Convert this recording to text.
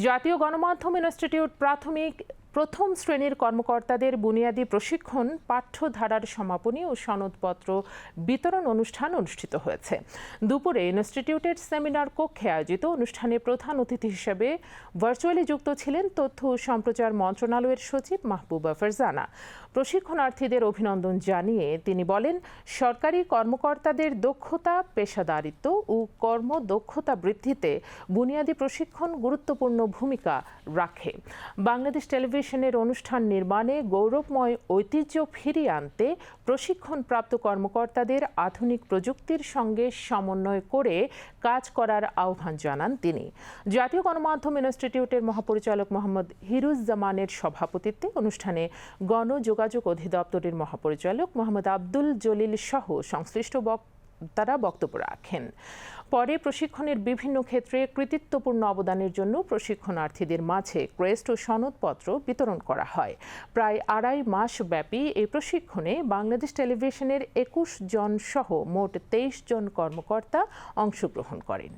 জাতীয় গণমাধ্যম ইনস্টিটিউট প্রাথমিক প্রথম শ্রেণীর কর্মকর্তাদের বুনিয়াদী প্রশিক্ষণ পাঠ্যধারার সমাপনী ও সনদপত্র বিতরণ অনুষ্ঠান অনুষ্ঠিত হয়েছে। দুপুরে ইনস্টিটিউটের সেমিনার কক্ষে আয়োজিত অনুষ্ঠানে প্রধান অতিথি হিসেবে ভার্চুয়ালি যুক্ত ছিলেন তথ্য ও সম্প্রচার মন্ত্রণালয়ের সচিব মাহবুবা ফারজানা। প্রশিক্ষণার্থীদের অভিনন্দন জানিয়ে তিনি বলেন, সরকারি কর্মকর্তাদের দক্ষতা, পেশাদারিত্ব ও কর্মদক্ষতা বৃদ্ধিতে বুনিয়াদী প্রশিক্ষণ গুরুত্বপূর্ণ ভূমিকা রাখে। বাংলাদেশ টেলিভিশনের অনুষ্ঠান নির্মাণে গৌরবময় ঐতিহ্য ফিরিয়ে আনতে প্রশিক্ষণপ্রাপ্ত কর্মকর্তাদের আধুনিক প্রযুক্তির সঙ্গে সমন্বয় করে কাজ করার আহ্বান জানান তিনি। জাতীয় গণমাধ্যম ইনস্টিটিউটের মহাপরিচালক মোহাম্মদ হিরুজ্জামানের সভাপতিত্বে অনুষ্ঠানে গণযোগাযোগ অধিদপ্তরের মহাপরিচালক মোহাম্মদ আব্দুল জলিল সহ সংশ্লিষ্ট তারা বক্তব্য রাখেন। পরে প্রশিক্ষণের বিভিন্ন ক্ষেত্রে কৃতিত্বপূর্ণ অবদানের জন্য প্রশিক্ষণার্থীদের মাঝে ক্রেস্ট ও সনদপত্র বিতরণ করা হয়। প্রায় ২.৫ মাস ব্যাপী এই প্রশিক্ষণে বাংলাদেশ টেলিভিশনের ২১ জন সহ মোট ২৩ জন কর্মকর্তা অংশগ্রহণ করেন।